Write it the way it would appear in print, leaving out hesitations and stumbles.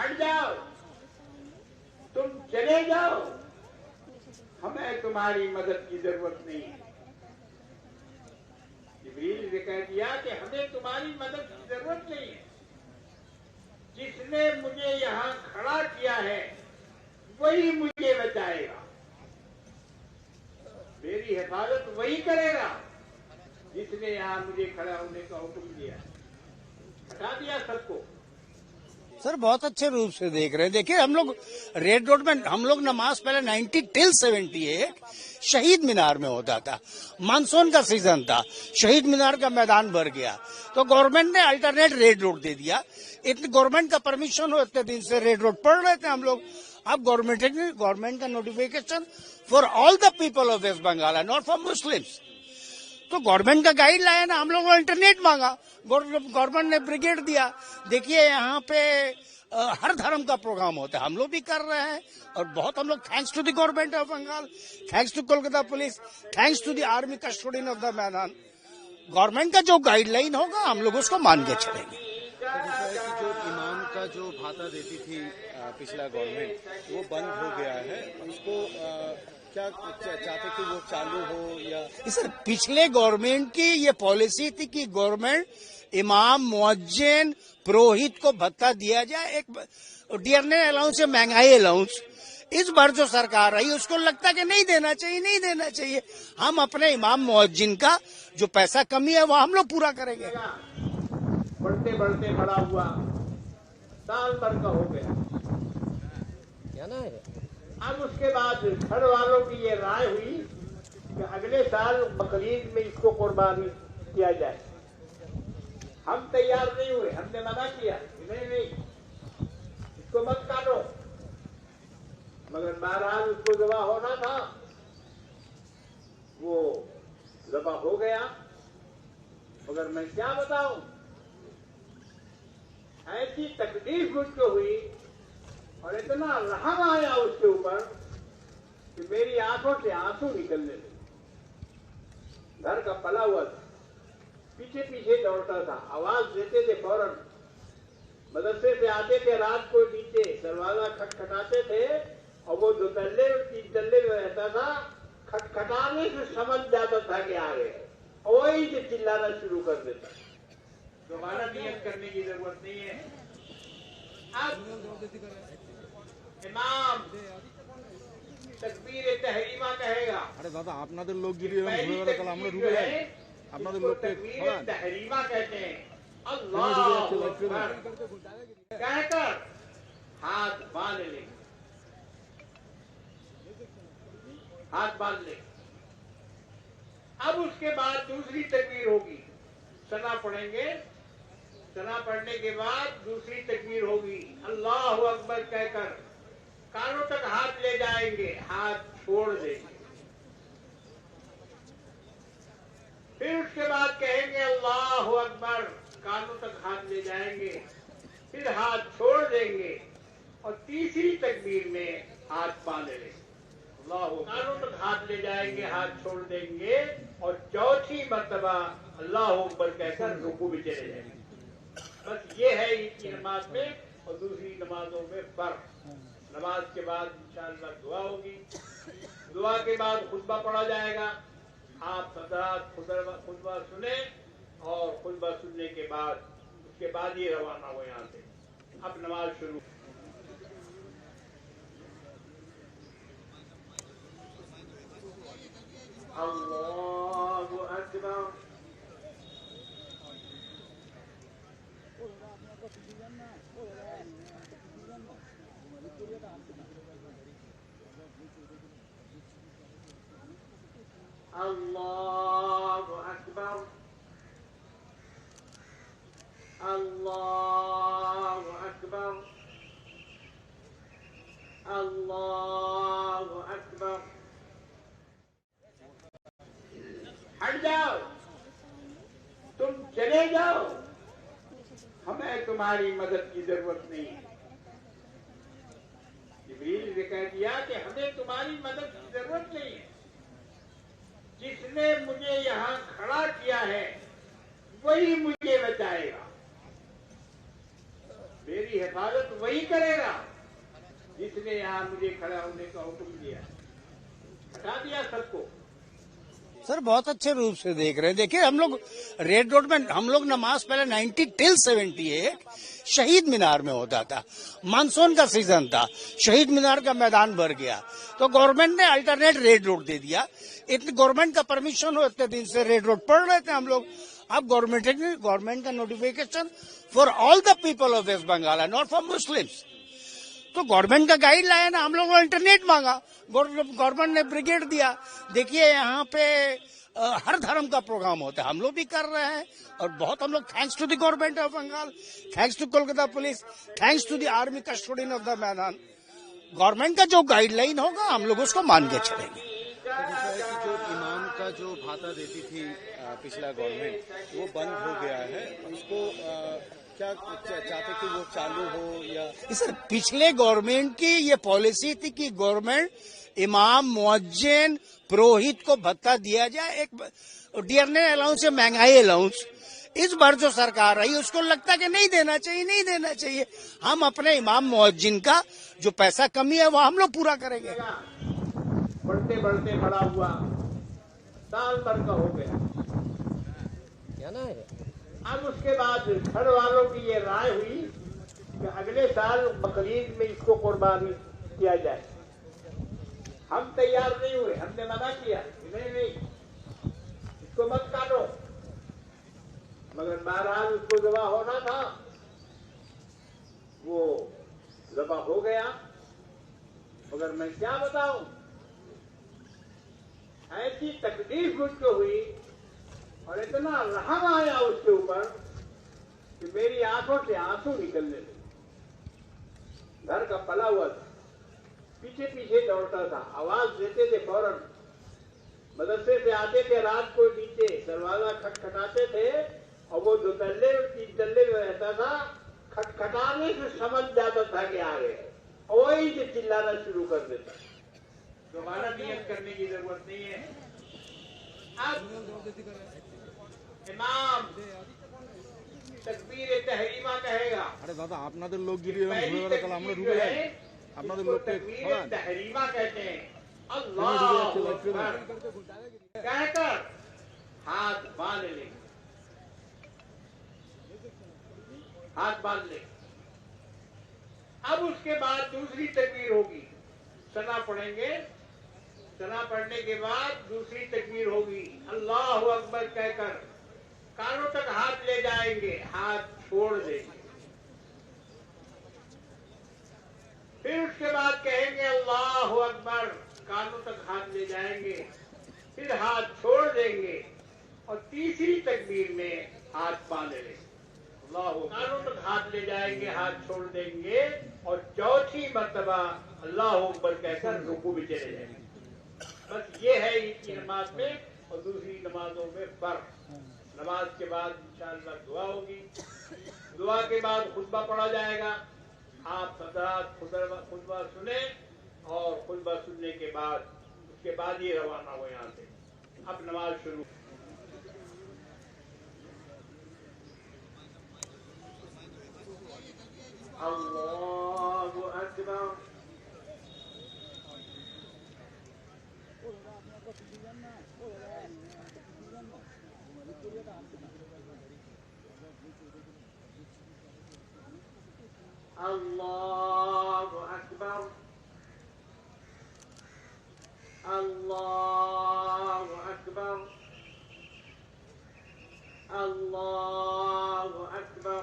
हट जाओ, तुम चले जाओ, हमें तुम्हारी मदद की जरूरत नहीं है। जिब्रील ने कह दिया कि हमें तुम्हारी मदद की जरूरत नहीं है। जिसने मुझे यहाँ खड़ा किया है वही मुझे बचाएगा, मेरी हिफाजत वही करेगा जिसने यहाँ मुझे खड़ा होने का हुक्म दिया। हटा दिया सबको। सर बहुत अच्छे रूप से देख रहे हैं। देखिए हम लोग रेड रोड में हम लोग नमाज पहले 90 till 78 शहीद मीनार में होता था। मानसून का सीजन था, शहीद मीनार का मैदान भर गया तो गवर्नमेंट ने अल्टरनेट रेड रोड दे दिया। इतने गवर्नमेंट का परमिशन हो, इतने दिन से रेड रोड पढ़ रहे थे हम लोग। अब गवर्नमेंट का notification for all the people of West Bengal and not for Muslims. तो गवर्नमेंट का गाइड लाया ना, हम लोगों ने इंटरनेट मांगा, गवर्नमेंट ने ब्रिगेड दिया। देखिए यहाँ पे हर धर्म का प्रोग्राम होता है, हम लोग भी कर रहे हैं और बहुत हम लोग thanks to the government of Bengal, thanks to Kolkata police, thanks to the army custodian of the Maidan. Government का जो गाइडलाइन होगा हम लोग उसको मान के चलेंगे। जो इमाम का जो भाता देती थी पिछला गवर्नमेंट वो बंद हो गया है, उसको क्या चाहते कि वो चालू हो या? सर पिछले गवर्नमेंट की ये पॉलिसी थी कि गवर्नमेंट इमाम, मुअज्जिन, पुरोहित को भत्ता दिया जाए, एक डियरनेस अलाउंस या महंगाई अलाउंस। इस बार जो सरकार आई उसको लगता कि नहीं देना चाहिए। हम अपने इमाम मुअज्जिन का जो पैसा कमी है वो हम लोग पूरा करेंगे। बढ़ते बढ़ते बड़ा हुआ, साल भर का हो गया। क्या ना है? अब उसके बाद घर वालों की ये राय हुई कि अगले साल बकरीद में इसको कुर्बानी किया जाए। हम तैयार नहीं हुए, हमने मना किया नहीं, इसको मत काटो। मगर बहरहाल उसको ज़बह होना था, वो ज़बह हो गया। मगर मैं क्या बताऊं, ऐसी तकलीफ मुझको हुई और इतना रहम आया उसके ऊपर कि मेरी आंखों से आंसू निकलने लगे। घर का पला हुआ था, पीछे पीछे दौड़ता था, आवाज देते थे फौरन। मदरसे से आते थे रात को, नीचे दरवाजा खटखटाते थे और वो 2 तल्ले और 3 तल्ले में रहता था। खटखटाने से समझ जाता था कि आ गए, और वही से चिल्लाना शुरू कर देता। दोबारा नियत करने की जरूरत नहीं है। अब इमाम तकबीर तहरीमा कहेगा। अरे दादा আপনাদের লোকগিরি কাল আমরা ঢুকে যাই, আপনাদের লোককে तकबीर तहरीमा कहते हैं। अल्लाह अकबर कहकर हाथ बांध ले, हाथ बांध ले। अब उसके बाद दूसरी तकबीर होगी, सना पढ़ेंगे, सना पढ़ने के बाद दूसरी तकबीर होगी। अल्लाह अकबर कहकर कानों तक हाथ ले जाएंगे, हाथ छोड़ देंगे। फिर उसके बाद कहेंगे अल्लाह अकबर, कानों तक हाथ ले जाएंगे, फिर हाथ छोड़ देंगे और तीसरी तकबीर में हाथ बांध लेंगे। अल्लाह, कानों तक हाथ ले जाएंगे, हाथ छोड़ देंगे और चौथी मर्तबा अल्लाह अकबर कहकर रुकू में चले जाएंगे। बस ये है ईद की नमाज में और दूसरी नमाजों में फर्क। नमाज के बाद इंशाअल्लाह दुआ होगी, दुआ के बाद खुतबा पढ़ा जाएगा। आप हज़रात खुतबा सुने और खुतबा सुनने के बाद उसके बाद ही रवाना हो यहाँ से। अब नमाज शुरू। अल्लाहु अकबर। अल्लाहु अकबर, अल्लाहु अकबर, अल्लाहु अकबर। हट जाओ, तुम चले जाओ, हमें तुम्हारी मदद की जरूरत नहीं है। जिब्रील ने कह दिया कि हमें तुम्हारी मदद की जरूरत नहीं है। जिसने मुझे यहाँ खड़ा किया है वही मुझे बचाएगा, मेरी हिफाजत वही करेगा जिसने यहाँ मुझे खड़ा होने का हुक्म दिया। हटा दिया सबको। सर बहुत अच्छे रूप से देख रहे हैं। देखिए हम लोग रेड रोड में हम लोग नमाज पहले 90 till 78 शहीद मीनार में होता था। मानसून का सीजन था, शहीद मीनार का मैदान भर गया तो गवर्नमेंट ने अल्टरनेट रेड रोड दे दिया। इतने गवर्नमेंट का परमिशन हो, इतने दिन से रेड रोड पढ़ रहे थे हम लोग। अब गवर्नमेंट का notification for all the people of West Bengal, not for Muslims. तो गवर्नमेंट का गाइड लाया ना, हम लोगों ने इंटरनेट मांगा, गवर्नमेंट ने ब्रिगेड दिया। देखिए यहाँ पे हर धर्म का प्रोग्राम होता है, हम लोग भी कर रहे हैं और बहुत हम लोग thanks to the government of Bengal, thanks to Kolkata police, thanks to the army custodian of the Maidan. Government का जो गाइडलाइन होगा हम लोग उसको मान के चलेंगे। जो इमाम का जो भाता देती थी पिछला गवर्नमेंट, वो बंद हो गया है। उसको क्या चाहते कि वो चालू हो या? सर पिछले गवर्नमेंट की ये पॉलिसी थी कि गवर्नमेंट इमाम, मुअज्जिन, पुरोहित को भत्ता दिया जाए, एक डियरनेस अलाउंस या महंगाई अलाउंस। इस बार जो सरकार आई उसको लगता कि नहीं देना चाहिए। हम अपने इमाम मुअज्जिन का जो पैसा कमी है वो हम लोग पूरा करेंगे। बढ़ते बढ़ते बड़ा हुआ, साल भर का हो गया। क्या ना है? अब उसके बाद घर वालों की ये राय हुई कि अगले साल बकरीद में इसको कुर्बानी किया जाए। हम तैयार नहीं हुए, हमने मना किया नहीं, इसको मत काटो। मगर बहरहाल उसको जबा होना था, वो जबा हो गया। मगर मैं क्या बताऊं, ऐसी तकलीफ मुझको हुई और इतना रहम आया उसके ऊपर कि मेरी आंखों से आंसू निकलने लगे। घर का पला हुआ था, पीछे पीछे दौड़ता था, आवाज देते थे फौरन। मदरसे से आते थे रात को, नीचे दरवाजा खटखटाते थे और वो 2 तल्ले और 3 तल्ले में रहता था। खटखटाने से समझ जाता था कि आ गए, और वही से चिल्लाना शुरू कर देता। दोबारा नियत करने की जरूरत नहीं है। अब इमाम तकबीर तहरीमा कहेगा। अरे दादा আপনাদের লোকগিরি এরকম ঘুরে বেড়ালে আমরা ঢুকে যাই, আপনাদের লোককে तकबीर तहरीमा कहते हैं। अल्लाहु अकबर कहकर हाथ बांध ले, हाथ बांध ले। अब उसके बाद दूसरी तकबीर होगी, सना पढ़ेंगे, सना पढ़ने के बाद दूसरी तकबीर होगी। अल्लाहु अकबर कहकर कानों तक हाथ ले जाएंगे, हाथ छोड़ देंगे। फिर उसके बाद कहेंगे अल्लाहु अकबर, कानों तक हाथ ले जाएंगे, फिर हाथ छोड़ देंगे और तीसरी तकबीर में हाथ बांध लेंगे। कानों तक हाथ ले जाएंगे, हाथ छोड़ देंगे और चौथी मर्तबा अल्लाहु अकबर कहकर रुकू में चले जाएंगे। बस ये है ईद की नमाज में और दूसरी नमाजों में फर्क। नमाज के बाद इंशाअल्लाह दुआ होगी, दुआ के बाद खुतबा पढ़ा जाएगा। आप हज़रात खुतबा सुने और खुतबा सुनने के बाद उसके बाद ही रवाना हो यहाँ से। अब नमाज शुरू। अल्लाहु अकबर। अल्लाहु अकबर। अल्लाहु अकबर। अल्लाहु अकबर।